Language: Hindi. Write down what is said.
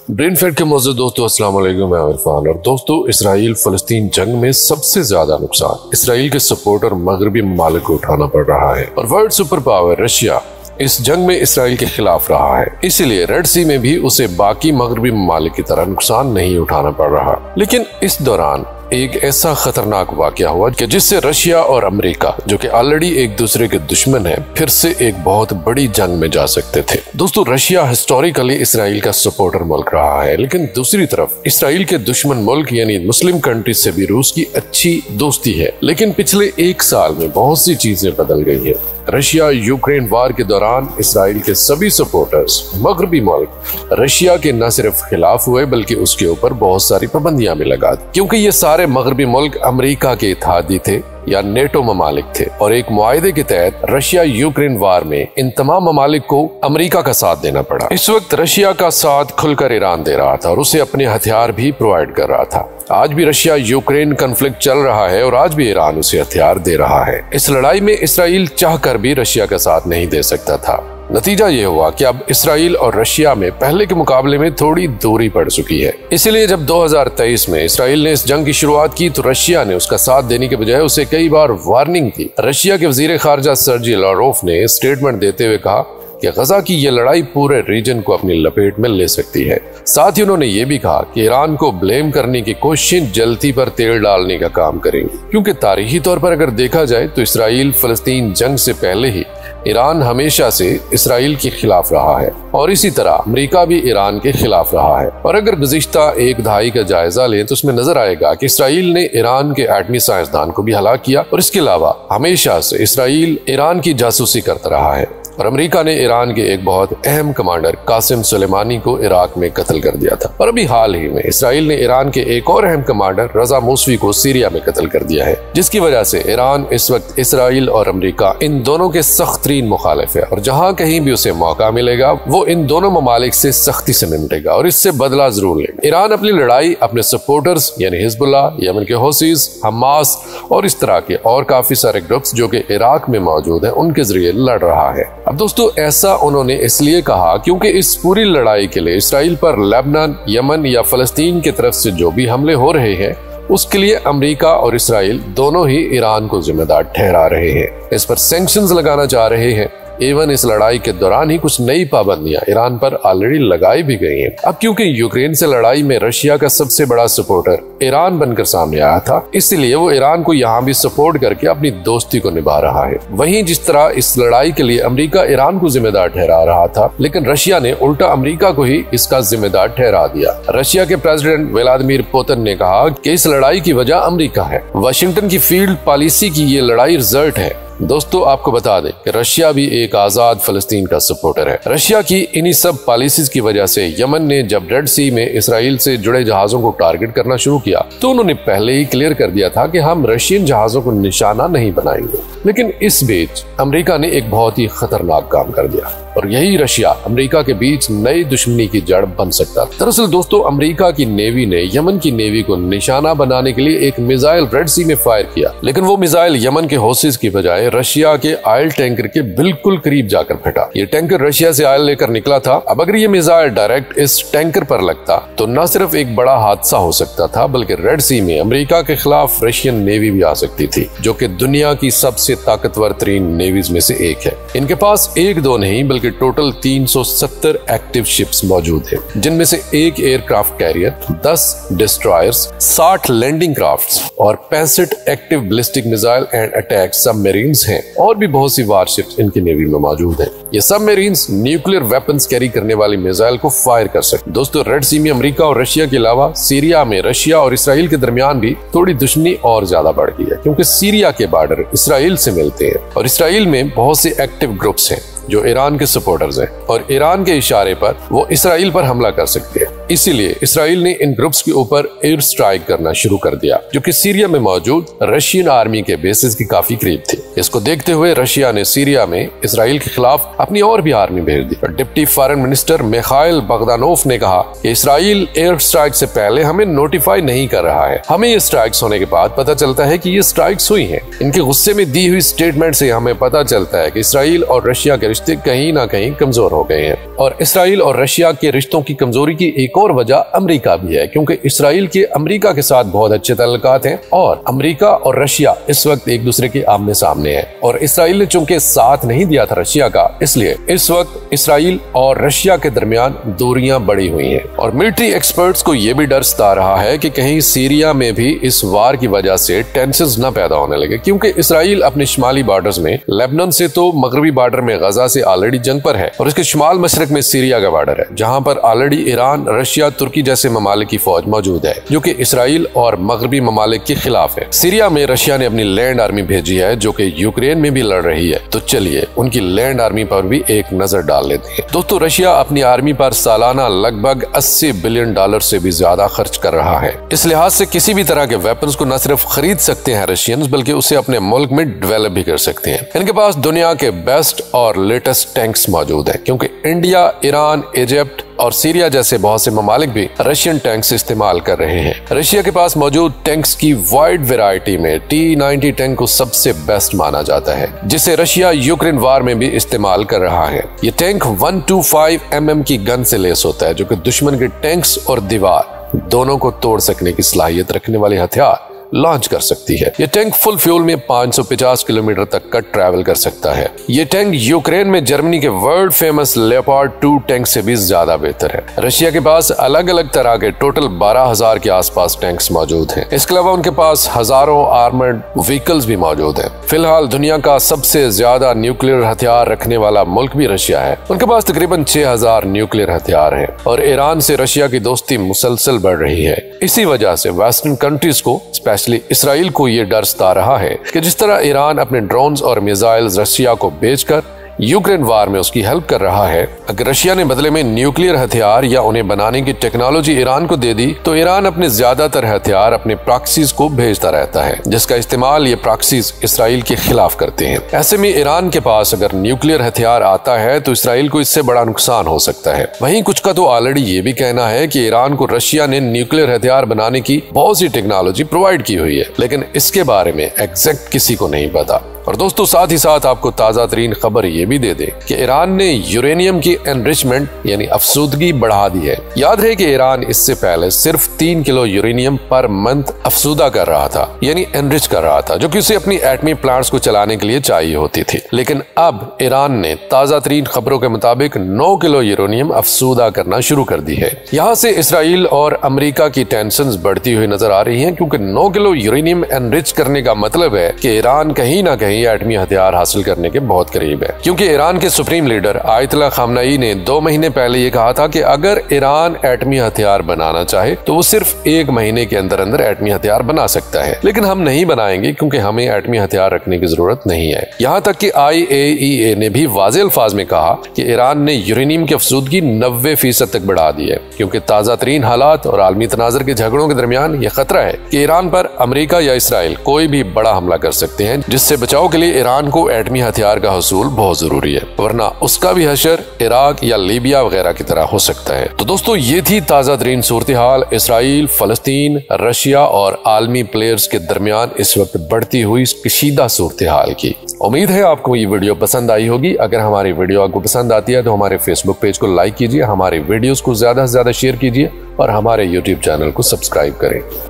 ब्रेन फैक्ट के मौजूद दोस्तों अस्सलाम वालेकुम, मैं इरफान। और दोस्तों, इसराइल फलस्तीन जंग में सबसे ज्यादा नुकसान इसराइल के सपोर्टर मगरबी ममालिक को उठाना पड़ रहा है और वर्ल्ड सुपर पावर रशिया इस जंग में इसराइल के खिलाफ रहा है। इसीलिए रेड सी में भी उसे बाकी मगरबी ममालिक की तरह नुकसान नहीं उठाना पड़ रहा। लेकिन इस दौरान एक ऐसा खतरनाक वाकया हुआ कि जिससे रशिया और अमेरिका, जो कि ऑलरेडी एक दूसरे के दुश्मन हैं, फिर से एक बहुत बड़ी जंग में जा सकते थे। दोस्तों, रशिया हिस्टोरिकली इसराइल का सपोर्टर मुल्क रहा है, लेकिन दूसरी तरफ इसराइल के दुश्मन मुल्क यानी मुस्लिम कंट्रीज से भी रूस की अच्छी दोस्ती है। लेकिन पिछले एक साल में बहुत सी चीजें बदल गई है। रशिया यूक्रेन वार के दौरान इसराइल के सभी सपोर्टर्स मगरबी मुल्क रशिया के न सिर्फ खिलाफ हुए बल्कि उसके ऊपर बहुत सारी पाबंदियां भी लगा दी, क्योंकि ये सारे मगरबी मुल्क अमेरिका के इत्तेहादी थे या नेटो ममालिक थे और एक मुआहदे के तहत रशिया यूक्रेन वार में इन तमाम ममालिक को अमेरिका का साथ देना पड़ा। इस वक्त रशिया का साथ खुलकर ईरान दे रहा था और उसे अपने हथियार भी प्रोवाइड कर रहा था। आज भी रशिया यूक्रेन कॉन्फ्लिक्ट चल रहा है और आज भी ईरान उसे हथियार दे रहा है। इस लड़ाई में इसराइल चाहकर भी रशिया का साथ नहीं दे सकता था। नतीजा ये हुआ कि अब इसराइल और रशिया में पहले के मुकाबले में थोड़ी दूरी पड़ चुकी है। इसलिए जब 2023 में इसराइल ने इस जंग की शुरुआत की तो रशिया ने उसका साथ देने के बजाय उसे कई बार वार्निंग की। रशिया के वजीर खारजा सर्जी लारोफ ने स्टेटमेंट देते हुए कहा कि गजा की ये लड़ाई पूरे रीजन को अपनी लपेट में ले सकती है। साथ ही उन्होंने ये भी कहा कि ईरान को ब्लेम करने की कोशिश जलती पर तेल डालने का काम करेंगी, क्योंकि तारीखी तौर पर अगर देखा जाए तो इसराइल फलस्तीन जंग से पहले ही ईरान हमेशा से इसराइल के खिलाफ रहा है और इसी तरह अमेरिका भी ईरान के खिलाफ रहा है। और अगर गुज़िश्ता एक दहाई का जायजा लें तो उसमें नजर आएगा कि इसराइल ने ईरान के एटमी साइंसदान को भी हलाक किया और इसके अलावा हमेशा से इसराइल ईरान की जासूसी करता रहा है और अमेरिका ने ईरान के एक बहुत अहम कमांडर कासिम सुलेमानी को इराक में कत्ल कर दिया था। और अभी हाल ही में इसराइल ने ईरान के एक और अहम कमांडर रजा मूसवी को सीरिया में कत्ल कर दिया है, जिसकी वजह से ईरान इस वक्त इसराइल और अमेरिका इन दोनों के सख्त तरीन मुखालिफ है और जहां कहीं भी उसे मौका मिलेगा वो इन दोनों ममालिक से सख्ती से निपटेगा और इससे बदला जरूर लेगा। ईरान अपनी लड़ाई अपने सपोर्टर्स यानी हिजबुल्लाह, यमन के हौसीज, हमास और इस तरह के और काफी सारे ग्रुप्स जो कि इराक में मौजूद हैं उनके जरिए लड़ रहा है। अब दोस्तों, ऐसा उन्होंने इसलिए कहा क्योंकि इस पूरी लड़ाई के लिए इसराइल पर लेबनान, यमन या फलस्तीन की तरफ से जो भी हमले हो रहे हैं उसके लिए अमेरिका और इसराइल दोनों ही ईरान को जिम्मेदार ठहरा रहे हैं। इस पर सैंक्शंस लगाना चाह रहे हैं। इवन इस लड़ाई के दौरान ही कुछ नई पाबंदियां ईरान पर ऑलरेडी लगाई भी गई हैं। अब क्योंकि यूक्रेन से लड़ाई में रशिया का सबसे बड़ा सपोर्टर ईरान बनकर सामने आया था, इसलिए वो ईरान को यहाँ भी सपोर्ट करके अपनी दोस्ती को निभा रहा है। वहीं जिस तरह इस लड़ाई के लिए अमेरिका ईरान को जिम्मेदार ठहरा रहा था, लेकिन रशिया ने उल्टा अमेरिका को ही इसका जिम्मेदार ठहरा दिया। रशिया के प्रेसिडेंट व्लादिमीर पुतिन ने कहा कि इस लड़ाई की वजह अमेरिका है। वाशिंगटन की फील्ड पॉलिसी की ये लड़ाई रिजल्ट है। दोस्तों, आपको बता दें कि रशिया भी एक आजाद फलस्तीन का सपोर्टर है। रशिया की इन्हीं सब पॉलिसीज की वजह से यमन ने जब रेड सी में इसराइल से जुड़े जहाजों को टारगेट करना शुरू किया तो उन्होंने पहले ही क्लियर कर दिया था कि हम रशियन जहाजों को निशाना नहीं बनाएंगे। लेकिन इस बीच अमेरिका ने एक बहुत ही खतरनाक काम कर दिया और यही रशिया अमेरिका के बीच नई दुश्मनी की जड़ बन सकता था। दरअसल दोस्तों, अमेरिका की नेवी ने यमन की नेवी को निशाना बनाने के लिए एक मिसाइल रेड सी में फायर किया, लेकिन वो मिसाइल यमन के हौसीज की बजाय रशिया के ऑयल टैंकर के बिल्कुल करीब जाकर फटा। ये टैंकर रशिया से ऑयल लेकर निकला था। अब अगर ये मिसाइल डायरेक्ट इस टैंकर पर लगता तो न सिर्फ एक बड़ा हादसा हो सकता था बल्कि रेड सी में अमेरिका के खिलाफ रशियन नेवी भी आ सकती थी, जो कि दुनिया की सबसे ताकतवर तरीन नेवीज में से एक है। इनके पास एक दो नहीं बल्कि टोटल 370 एक्टिव शिप्स मौजूद हैं, जिनमें से एक aircraft carrier, 10 destroyers, 60 landing crafts और 65 active ballistic missile and attack submarines हैं और भी बहुत सी वारशिप्स इनकी नेवी में मौजूद हैं। ये सबमरीन्स न्यूक्लियर वेपन्स कैरी करने वाली मिसाइल को फायर कर सकते। दोस्तों, रेड सी में अमेरिका और रशिया के अलावा सीरिया में रशिया और इसराइल के दरमियान भी थोड़ी दुश्मनी और ज्यादा बढ़ गई है, क्योंकि सीरिया के बॉर्डर इसराइल से मिलते हैं और इसराइल में बहुत से एक्टिव ग्रुप्स हैं जो ईरान के सपोर्टर्स हैं और ईरान के इशारे पर वो इसराइल पर हमला कर सकते हैं। इसीलिए इसराइल ने इन ग्रुप्स के ऊपर एयर स्ट्राइक करना शुरू कर दिया, जो कि सीरिया में मौजूद रशियन आर्मी के बेसिस के काफी करीब थी। इसको देखते हुए रशिया ने सीरिया में इसराइल के खिलाफ अपनी और भी आर्मी भेज दी। डिप्टी फॉरेन मिनिस्टर मिखाइल बगदानोव ने कहा कि इसराइल एयर स्ट्राइक से पहले हमें नोटिफाई नहीं कर रहा है। हमें ये स्ट्राइक्स होने के बाद पता चलता है कि ये स्ट्राइक्स हुई हैं। इनके गुस्से में दी हुई स्टेटमेंट से हमें पता चलता है कि इसराइल और रशिया के रिश्ते कहीं ना कहीं कमजोर हो गए हैं और इसराइल और रशिया के रिश्तों की कमजोरी की एक एक और वजह अमेरिका भी है, क्योंकि इसराइल के अमेरिका के साथ बहुत अच्छे ताल्लुकात हैं और अमेरिका और रशिया इस वक्त एक दूसरे के आमने सामने है। और इसराइल ने चूंकि साथ नहीं दिया था रशिया का, इसलिए इस वक्त इसराइल और रशिया के दरमियान दूरियां बढ़ी हुई हैं। और मिलिट्री एक्सपर्ट्स को यह भी डर सता रहा है कि कहीं सीरिया में भी इस वार की वजह से टेंशंस न पैदा होने लगे, क्योंकि इसराइल अपने शुमाली बॉर्डर्स में लेबनान से तो मगरबी बॉर्डर में गजा से ऑलरेडी जंग पर है और इसके शुमाल मशरक में सीरिया का बॉर्डर है, जहां पर ऑलरेडी ईरान, रशिया, तुर्की जैसे ममालिक की फौज मौजूद है जो कि इसराइल और मगरबी ममालिक के खिलाफ है। सीरिया में रशिया ने अपनी लैंड आर्मी भेजी है जो कि यूक्रेन में भी लड़ रही है। तो चलिए उनकी लैंड आर्मी पर भी एक नजर डाल लेते हैं। दोस्तों, रशिया अपनी आर्मी पर सालाना लगभग $80 बिलियन से भी ज्यादा खर्च कर रहा है। इस लिहाज से किसी भी तरह के वेपन्स को न सिर्फ खरीद सकते हैं रशियंस, बल्कि उसे अपने मुल्क में डेवलप भी कर सकते हैं। इनके पास दुनिया के बेस्ट और लेटेस्ट टैंक्स मौजूद है, क्योंकि इंडिया, ईरान, इजिप्ट और सीरिया जैसे बहुत से ममालिक भी रशियन टैंक्स इस्तेमाल कर रहे हैं। रशिया के पास मौजूद टैंक्स की वाइड वैरायटी में T-90 टैंक को सबसे बेस्ट माना जाता है, जिसे रशिया यूक्रेन वार में भी इस्तेमाल कर रहा है। ये टैंक 125 mm की गन से लेस होता है, जो कि दुश्मन के टैंक्स और दीवार दोनों को तोड़ सकने की सलाहियत रखने वाले हथियार लॉन्च कर सकती है। ये टैंक फुल फ्यूल में 550 किलोमीटर तक का ट्रैवल कर सकता है। ये टैंक यूक्रेन में जर्मनी के वर्ल्ड फेमस लेपर्ड 2 टैंक से भी ज्यादा बेहतर है। रशिया के पास अलग अलग तरह के टोटल 12,000 के आसपास टैंक्स मौजूद हैं। इसके अलावा उनके पास हजारों आर्मर्ड व्हीकल्स भी मौजूद हैं। फिलहाल दुनिया का सबसे ज्यादा न्यूक्लियर हथियार रखने वाला मुल्क भी रशिया है। उनके पास तकरीबन 6,000 न्यूक्लियर हथियार हैं और ईरान से रशिया की दोस्ती मुसलसल बढ़ रही है। इसी वजह से वेस्टर्न कंट्रीज को, स्पेशली इसराइल को, ये डर सता रहा है कि जिस तरह ईरान अपने ड्रोन्स और मिसाइल्स रशिया को बेचकर यूक्रेन वार में उसकी हेल्प कर रहा है, अगर रशिया ने बदले में न्यूक्लियर हथियार या उन्हें बनाने की टेक्नोलॉजी ईरान को दे दी, तो ईरान अपने ज्यादातर हथियार अपने प्रॉक्सीज को भेजता रहता है, जिसका इस्तेमाल ये प्रॉक्सीज इसराइल के खिलाफ करते हैं। ऐसे में ईरान के पास अगर न्यूक्लियर हथियार आता है तो इसराइल को इससे बड़ा नुकसान हो सकता है। वहीं कुछ का तो ऑलरेडी ये भी कहना है कि ईरान को रशिया ने न्यूक्लियर हथियार बनाने की बहुत सी टेक्नोलॉजी प्रोवाइड की हुई है, लेकिन इसके बारे में एग्जैक्ट किसी को नहीं पता। और दोस्तों, साथ ही साथ आपको ताजा तरीन खबर ये भी दे दें कि ईरान ने यूरेनियम की एनरिचमेंट यानी अफसूदगी बढ़ा दी है। याद रहे कि ईरान इससे पहले सिर्फ 3 किलो यूरेनियम पर मंथ अफसूदा कर रहा था, यानी एनरिच कर रहा था, जो कि उसे अपनी एटमी प्लांट्स को चलाने के लिए चाहिए होती थी। लेकिन अब ईरान ने ताजा तरीन खबरों के मुताबिक 9 किलो यूरेनियम अफसूदा करना शुरू कर दी है। यहाँ से इसराइल और अमेरिका की टेंशन बढ़ती हुई नजर आ रही है, क्योंकि 9 किलो यूरेनियम एनरिच करने का मतलब है कि ईरान कहीं ना कहीं एटमी हथियार हासिल करने के बहुत करीब है। क्योंकि ईरान के सुप्रीम लीडर आयतुल्लाह खामनेई ने 2 महीने पहले ये कहा था कि अगर ईरान एटमी हथियार बनाना चाहे तो वो सिर्फ 1 महीने के अंदर अंदर एटमी हथियार बना सकता है, लेकिन हम नहीं बनाएंगे क्योंकि हमें एटमी हथियार रखने की जरूरत नहीं है। यहाँ तक कि IAEA ने भी वाज़ेह अल्फाज में कहा कि ईरान ने यूरेनियम की अफसूदगी 90% तक बढ़ा दी है, क्योंकि ताजा तरीन हालात और आलमी तनाजर के झगड़ों के दरमियान ये खतरा है कि ईरान पर अमेरिका या इसराइल कोई भी बड़ा हमला कर सकते हैं, जिससे बचाव के लिए ईरान को एटमी हथियार का हसूल बहुत जरूरी है, वरना उसका भी हशर इराक या लीबिया वगैरह की तरह हो सकता है। तो दोस्तों, ये थी ताजा तरीन सूरत हाल इसराइल, फलस्तीन, रशिया और आलमी प्लेयर्स के दरमियान इस वक्त बढ़ती हुई कशीदा सूरत हाल की। उम्मीद है आपको ये वीडियो पसंद आई होगी। अगर हमारी वीडियो आपको पसंद आती है तो हमारे फेसबुक पेज को लाइक कीजिए, हमारे वीडियोस को ज्यादा से ज्यादा शेयर कीजिए और हमारे यूट्यूब चैनल को सब्सक्राइब करें।